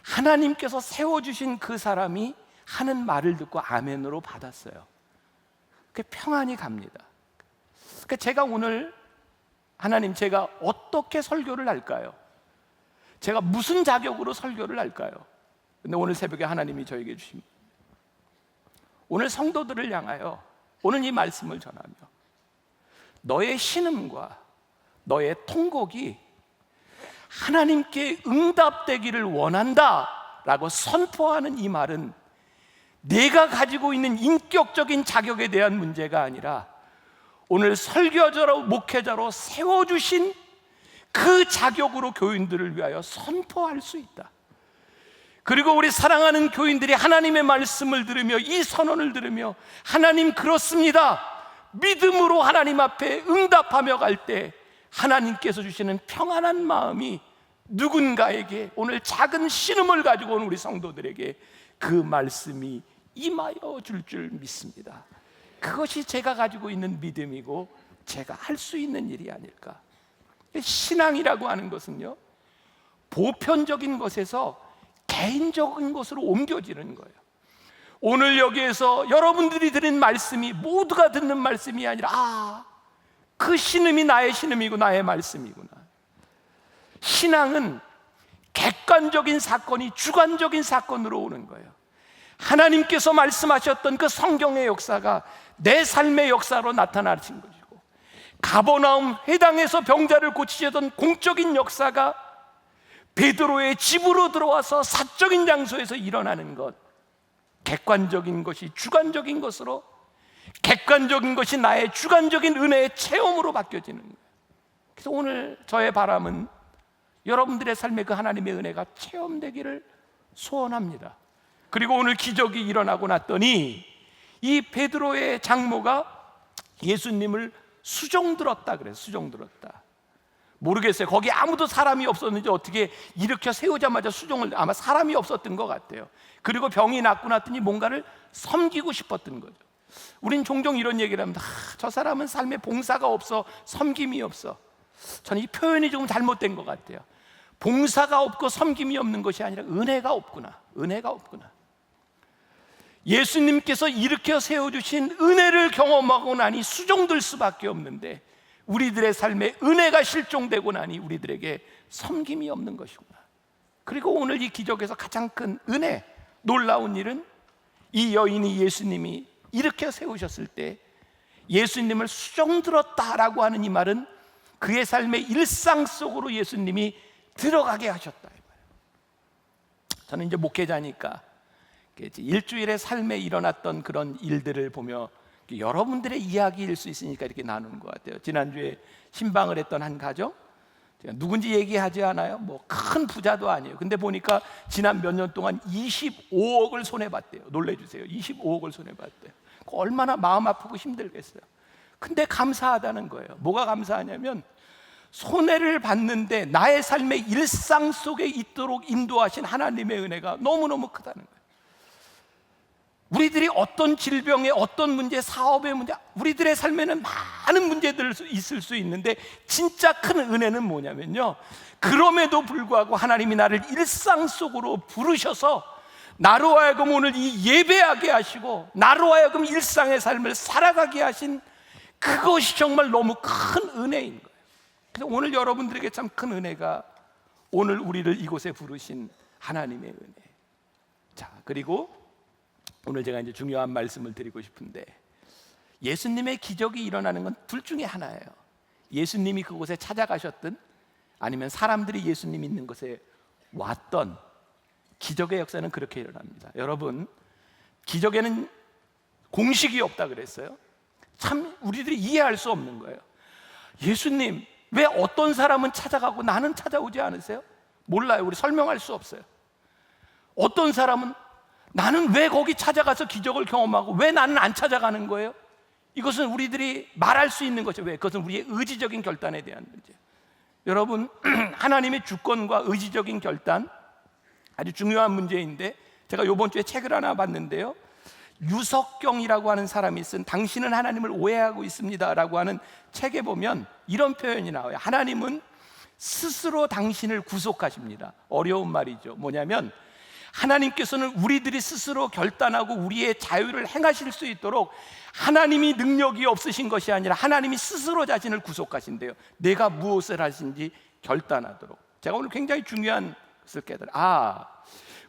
하나님께서 세워주신 그 사람이 하는 말을 듣고 아멘으로 받았어요. 그 평안히 갑니다. 그러니까 제가 오늘 하나님, 제가 어떻게 설교를 할까요? 제가 무슨 자격으로 설교를 할까요? 근데 오늘 새벽에 하나님이 저에게 주신, 오늘 성도들을 향하여 오늘 이 말씀을 전하며 너의 신음과 너의 통곡이 하나님께 응답되기를 원한다 라고 선포하는 이 말은 내가 가지고 있는 인격적인 자격에 대한 문제가 아니라 오늘 설교자로 목회자로 세워주신 그 자격으로 교인들을 위하여 선포할 수 있다. 그리고 우리 사랑하는 교인들이 하나님의 말씀을 들으며 이 선언을 들으며 하나님 그렇습니다, 믿음으로 하나님 앞에 응답하며 갈 때 하나님께서 주시는 평안한 마음이 누군가에게, 오늘 작은 신음을 가지고 온 우리 성도들에게 그 말씀이 임하여 줄 믿습니다. 그것이 제가 가지고 있는 믿음이고 제가 할 수 있는 일이 아닐까. 신앙이라고 하는 것은요, 보편적인 것에서 개인적인 것으로 옮겨지는 거예요. 오늘 여기에서 여러분들이 들은 말씀이 모두가 듣는 말씀이 아니라 그 신음이 나의 신음이고 나의 말씀이구나. 신앙은 객관적인 사건이 주관적인 사건으로 오는 거예요. 하나님께서 말씀하셨던 그 성경의 역사가 내 삶의 역사로 나타나신 것이고, 가버나움 회당에서 병자를 고치셨던 공적인 역사가 베드로의 집으로 들어와서 사적인 장소에서 일어나는 것, 객관적인 것이 주관적인 것으로, 객관적인 것이 나의 주관적인 은혜의 체험으로 바뀌어지는 거예요. 그래서 오늘 저의 바람은 여러분들의 삶에 그 하나님의 은혜가 체험되기를 소원합니다. 그리고 오늘 기적이 일어나고 났더니 이 베드로의 장모가 예수님을 수종들었다 그래서 수종들었다. 모르겠어요. 거기 아무도 사람이 없었는지 어떻게 일으켜 세우자마자 수종을, 아마 사람이 없었던 것 같아요. 그리고 병이 낫고 났더니 뭔가를 섬기고 싶었던 거죠. 우린 종종 이런 얘기를 합니다. 저 사람은 삶에 봉사가 없어, 섬김이 없어. 저는 이 표현이 조금 잘못된 것 같아요. 봉사가 없고 섬김이 없는 것이 아니라 은혜가 없구나. 은혜가 없구나. 예수님께서 일으켜 세워주신 은혜를 경험하고 나니 수종들 수밖에 없는데 우리들의 삶에 은혜가 실종되고 나니 우리들에게 섬김이 없는 것이구나. 그리고 오늘 이 기적에서 가장 큰 은혜, 놀라운 일은 이 여인이 예수님이 이렇게 세우셨을 때 예수님을 수종들었다라고 하는 이 말은 그의 삶의 일상 속으로 예수님이 들어가게 하셨다 이 말이에요. 저는 이제 목회자니까 일주일의 삶에 일어났던 그런 일들을 보며 여러분들의 이야기일 수 있으니까 이렇게 나누는 것 같아요. 지난주에 신방을 했던 한 가정, 제가 누군지 얘기하지 않아요. 뭐 큰 부자도 아니에요. 근데 보니까 지난 몇 년 동안 25억을 손해봤대요. 놀래주세요. 25억을 손해봤대요. 얼마나 마음 아프고 힘들겠어요. 근데 감사하다는 거예요. 뭐가 감사하냐면 손해를 봤는데 나의 삶의 일상 속에 있도록 인도하신 하나님의 은혜가 너무너무 크다는 거예요. 우리들이 어떤 질병에, 어떤 문제, 사업의 문제, 우리들의 삶에는 많은 문제들이 있을 수 있는데 진짜 큰 은혜는 뭐냐면요, 그럼에도 불구하고 하나님이 나를 일상 속으로 부르셔서 나로 하여금 오늘 이 예배하게 하시고 나로 하여금 일상의 삶을 살아가게 하신 그것이 정말 너무 큰 은혜인 거예요. 그래서 오늘 여러분들에게 참 큰 은혜가 오늘 우리를 이곳에 부르신 하나님의 은혜. 자, 그리고 오늘 제가 이제 중요한 말씀을 드리고 싶은데, 예수님의 기적이 일어나는 건 둘 중에 하나예요. 예수님이 그곳에 찾아가셨든 아니면 사람들이 예수님 있는 곳에 왔던, 기적의 역사는 그렇게 일어납니다. 여러분, 기적에는 공식이 없다 그랬어요. 참 우리들이 이해할 수 없는 거예요. 예수님, 왜 어떤 사람은 찾아가고 나는 찾아오지 않으세요? 몰라요. 우리 설명할 수 없어요. 어떤 사람은 나는 왜 거기 찾아가서 기적을 경험하고 왜 나는 안 찾아가는 거예요? 이것은 우리들이 말할 수 있는 것이죠. 왜? 그것은 우리의 의지적인 결단에 대한 문제. 여러분, 하나님의 주권과 의지적인 결단, 아주 중요한 문제인데, 제가 이번 주에 책을 하나 봤는데요, 유석경이라고 하는 사람이 쓴 당신은 하나님을 오해하고 있습니다 라고 하는 책에 보면 이런 표현이 나와요. 하나님은 스스로 당신을 구속하십니다. 어려운 말이죠. 뭐냐면 하나님께서는 우리들이 스스로 결단하고 우리의 자유를 행하실 수 있도록 하나님이 능력이 없으신 것이 아니라 하나님이 스스로 자신을 구속하신대요. 내가 무엇을 하신지 결단하도록. 제가 오늘 굉장히 중요한 것을 깨달아,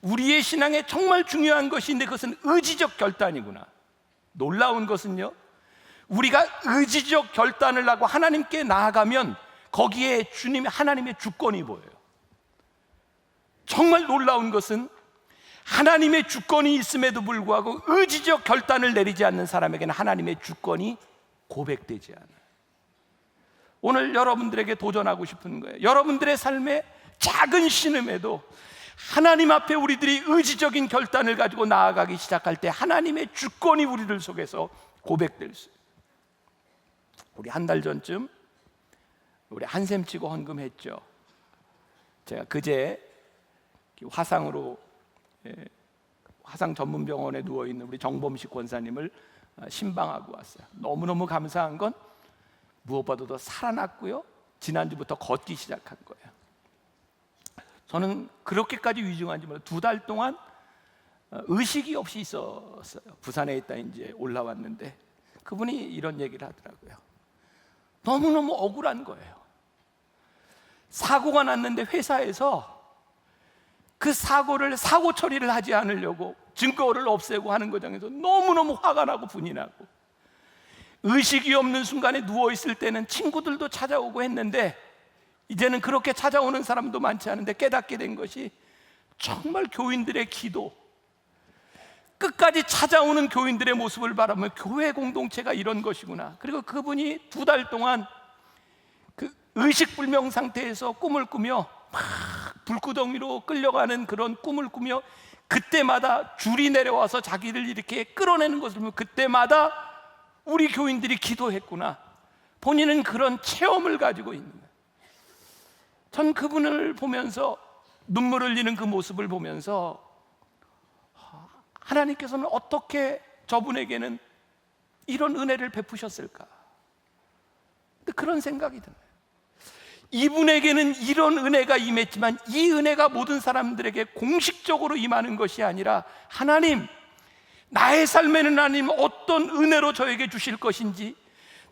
우리의 신앙에 정말 중요한 것인데 그것은 의지적 결단이구나. 놀라운 것은요, 우리가 의지적 결단을 하고 하나님께 나아가면 거기에 주님의, 하나님의 주권이 보여요. 정말 놀라운 것은 하나님의 주권이 있음에도 불구하고 의지적 결단을 내리지 않는 사람에게는 하나님의 주권이 고백되지 않아요. 오늘 여러분들에게 도전하고 싶은 거예요. 여러분들의 삶에 작은 신음에도 하나님 앞에 우리들이 의지적인 결단을 가지고 나아가기 시작할 때 하나님의 주권이 우리들 속에서 고백될 수 있어요. 우리 한 달 전쯤 우리 한샘 치고 헌금했죠. 제가 그제 화상으로, 화상 전문병원에 누워있는 우리 정범식 권사님을 신방하고 왔어요. 너무너무 감사한 건 무엇보다도 살아났고요, 지난주부터 걷기 시작한 거예요. 저는 그렇게까지 위중한지 몰라요. 2달 동안 의식이 없이 있었어요. 부산에 있다 이제 올라왔는데 그분이 이런 얘기를 하더라고요. 너무너무 억울한 거예요. 사고가 났는데 회사에서 그 사고 처리를 하지 않으려고 증거를 없애고 하는 과정에서 너무너무 화가 나고 분이 나고, 의식이 없는 순간에 누워있을 때는 친구들도 찾아오고 했는데 이제는 그렇게 찾아오는 사람도 많지 않은데 깨닫게 된 것이 정말 교인들의 기도, 끝까지 찾아오는 교인들의 모습을 바라보면 교회 공동체가 이런 것이구나. 그리고 그분이 2달 동안 그 의식불명 상태에서 꿈을 꾸며 막 불구덩이로 끌려가는 그런 꿈을 꾸며 그때마다 줄이 내려와서 자기를 이렇게 끌어내는 것을 보면 그때마다 우리 교인들이 기도했구나. 본인은 그런 체험을 가지고 있는 거예요. 전 그분을 보면서 눈물 흘리는 그 모습을 보면서 하나님께서는 어떻게 저분에게는 이런 은혜를 베푸셨을까? 근데 그런 생각이 드네요. 이분에게는 이런 은혜가 임했지만 이 은혜가 모든 사람들에게 공식적으로 임하는 것이 아니라 하나님, 나의 삶에는 하나님 어떤 은혜로 저에게 주실 것인지,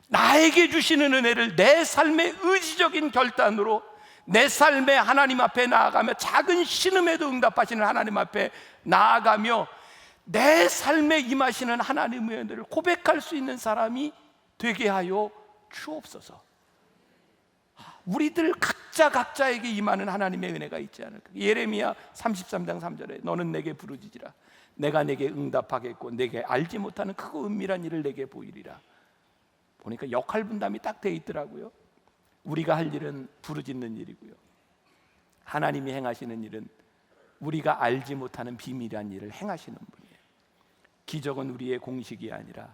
나에게 주시는 은혜를 내 삶의 의지적인 결단으로 내 삶에 하나님 앞에 나아가며 작은 신음에도 응답하시는 하나님 앞에 나아가며 내 삶에 임하시는 하나님의 은혜를 고백할 수 있는 사람이 되게 하여 주옵소서. 우리들 각자에게 임하는 하나님의 은혜가 있지 않을까. 예레미야 33장 3절에 너는 내게 부르짖으라 내가 내게 응답하겠고 내게 알지 못하는 크고 은밀한 일을 내게 보이리라. 보니까 역할 분담이 딱 돼 있더라고요. 우리가 할 일은 부르짖는 일이고요, 하나님이 행하시는 일은 우리가 알지 못하는 비밀한 일을 행하시는 분이에요. 기적은 우리의 공식이 아니라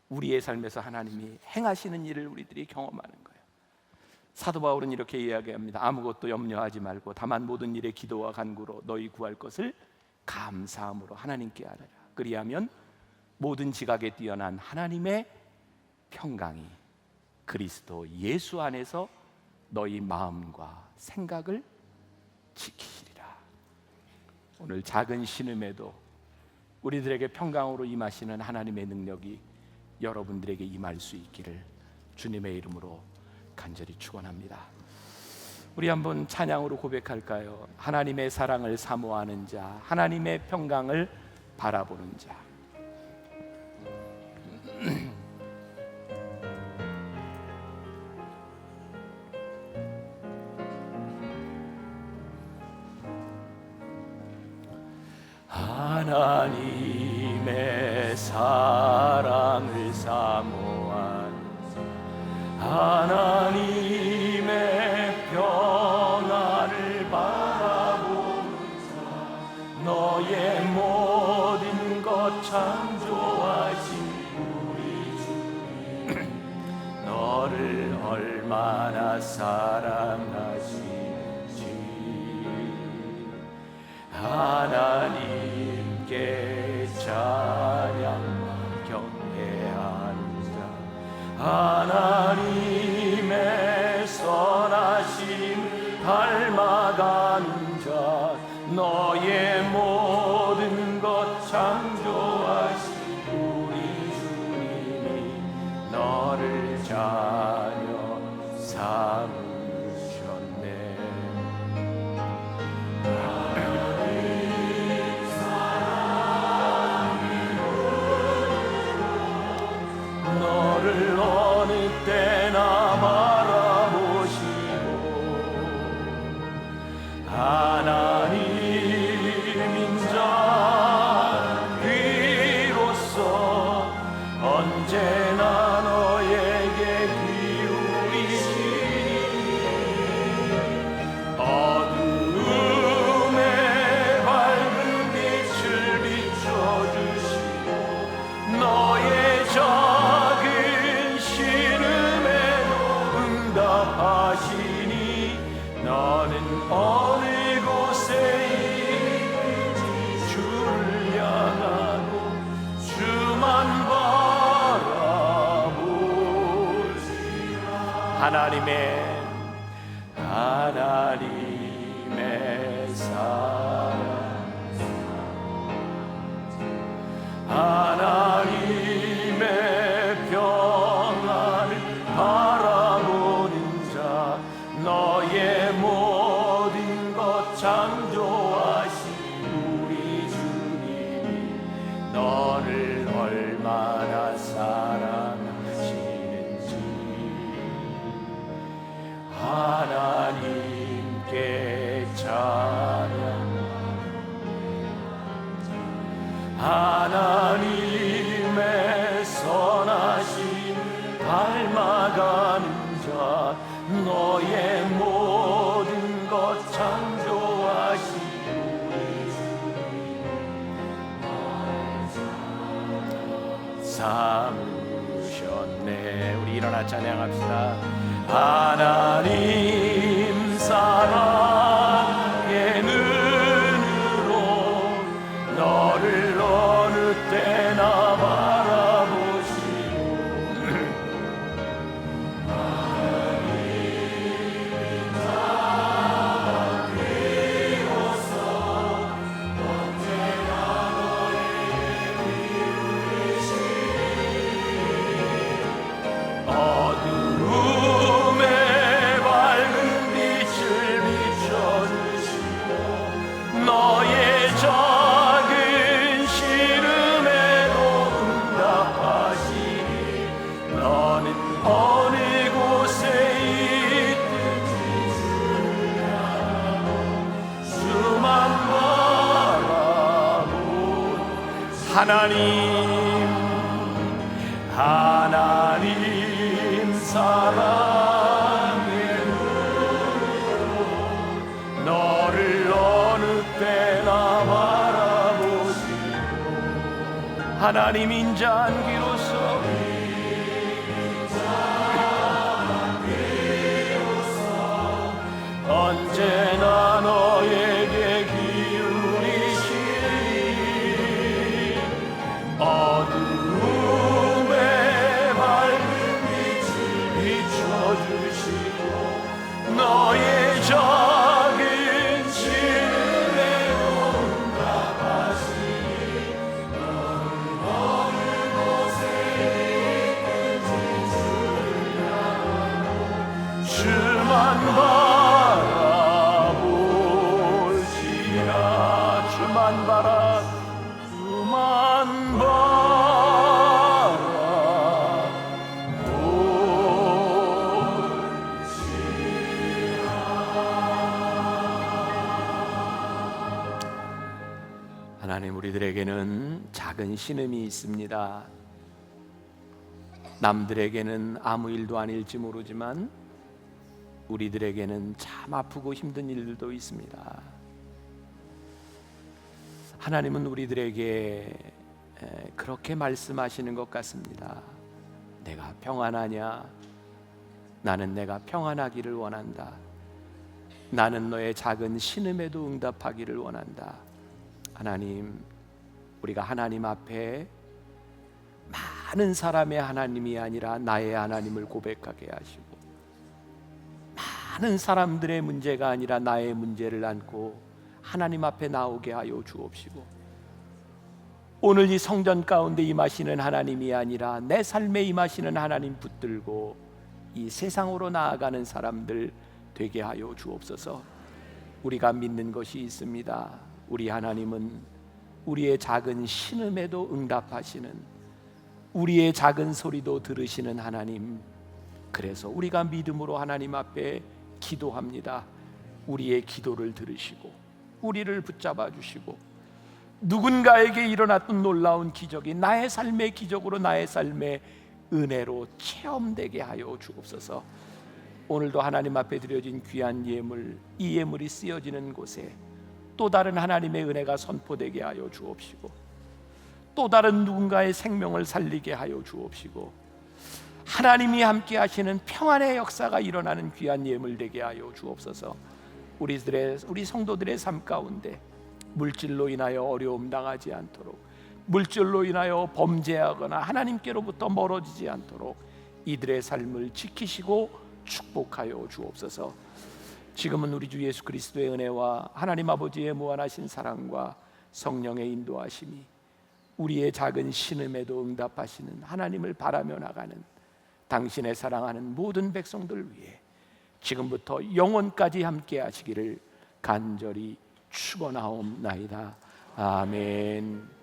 우리의 삶에서 하나님이 행하시는 일을 우리들이 경험하는 거예요. 사도 바울은 이렇게 이야기합니다. 아무것도 염려하지 말고 다만 모든 일에 기도와 간구로 너희 구할 것을 감사함으로 하나님께 아뢰라. 그리하면 모든 지각에 뛰어난 하나님의 평강이 그리스도 예수 안에서 너희 마음과 생각을 지키시리라. 오늘 작은 신음에도 우리들에게 평강으로 임하시는 하나님의 능력이 여러분들에게 임할 수 있기를 주님의 이름으로 간절히 축원합니다. 우리 한번 찬양으로 고백할까요? 하나님의 사랑을 사모하는 자, 하나님의 평강을 바라보는 자. 하나님의 사랑을 사모하는 하나님의 평안을 바라보는 자, 너의 모든 것 창조하신 우리 주님, 너를 얼마나 사랑하시는지 하나님께 찬양 경배하는 자, 하나님의 선하심 닮아가는 자, 너의 모든 것 창조하신 우리 주님이 너를 자녀 삼으셨네. 너를 어느 때나 바라보시고 하나님인 자 비로소 언제나 너에게 기울이시니 어두움에 밝은 빛을 비춰주시고 너의 작은 신음에도 응답하시니 너는 어느 곳에 있는지 주를 향하고 주만 바라보시라. 하나님의 사랑, 하나님의 평안을 바라보는 자, 너의 모든 것 창조하신 우리 주님이 너를 얼마나 사랑하시는지 하나님께 찬양, 하나님의 선하심 닮아가는 자, 너의 모든 것 창조하신 우리 주님 삼으셨네. 우리 일어나 찬양합시다. 하나님 사랑의 눈으로 너를 어느 때나 바라보시고 하나님 자 비로소 언제나 너에게 기울이시니 하나님 사랑의 눈으로 너를 어느 때나 바라보시고 하나님 인자한기로서 언제나 너에게 기울이시니 어두움에 밝은 빛을 비춰주시고 너의 작은 신음에 응답하시니 너를 어느 곳에 있든지 주만 바라볼지라 주만 하나님, 우리들에게는 작은 신음이 있습니다. 남들에게는 아무 일도 아닐지 모르지만 우리들에게는 참 아프고 힘든 일들도 있습니다. 하나님은 우리들에게 그렇게 말씀하시는 것 같습니다. 내가 평안하냐? 나는 내가 평안하기를 원한다. 나는 너의 작은 신음에도 응답하기를 원한다. 하나님, 우리가 하나님 앞에 많은 사람의 하나님이 아니라 나의 하나님을 고백하게 하시고 많은 사람들의 문제가 아니라 나의 문제를 안고 하나님 앞에 나오게 하여 주옵시고 오늘 이 성전 가운데 임하시는 하나님이 아니라 내 삶에 임하시는 하나님 붙들고 이 세상으로 나아가는 사람들 되게 하여 주옵소서. 우리가 믿는 것이 있습니다. 우리 하나님은 우리의 작은 신음에도 응답하시는, 우리의 작은 소리도 들으시는 하나님. 그래서 우리가 믿음으로 하나님 앞에 기도합니다. 우리의 기도를 들으시고 우리를 붙잡아 주시고 누군가에게 일어났던 놀라운 기적이 나의 삶의 기적으로, 나의 삶의 은혜로 체험되게 하여 주옵소서. 오늘도 하나님 앞에 드려진 귀한 예물, 이 예물이 쓰여지는 곳에 또 다른 하나님의 은혜가 선포되게 하여 주옵시고 또 다른 누군가의 생명을 살리게 하여 주옵시고 하나님이 함께 하시는 평안의 역사가 일어나는 귀한 예물 되게 하여 주옵소서. 우리 성도들의 삶 가운데 물질로 인하여 어려움 당하지 않도록, 물질로 인하여 범죄하거나 하나님께로부터 멀어지지 않도록 이들의 삶을 지키시고 축복하여 주옵소서. 지금은 우리 주 예수 그리스도의 은혜와 하나님 아버지의 무한하신 사랑과 성령의 인도하심이 우리의 작은 신음에도 응답하시는 하나님을 바라며 나가는 당신의 사랑하는 모든 백성들 위해 지금부터 영원까지 함께 하시기를 간절히 축원하옵나이다. 아멘.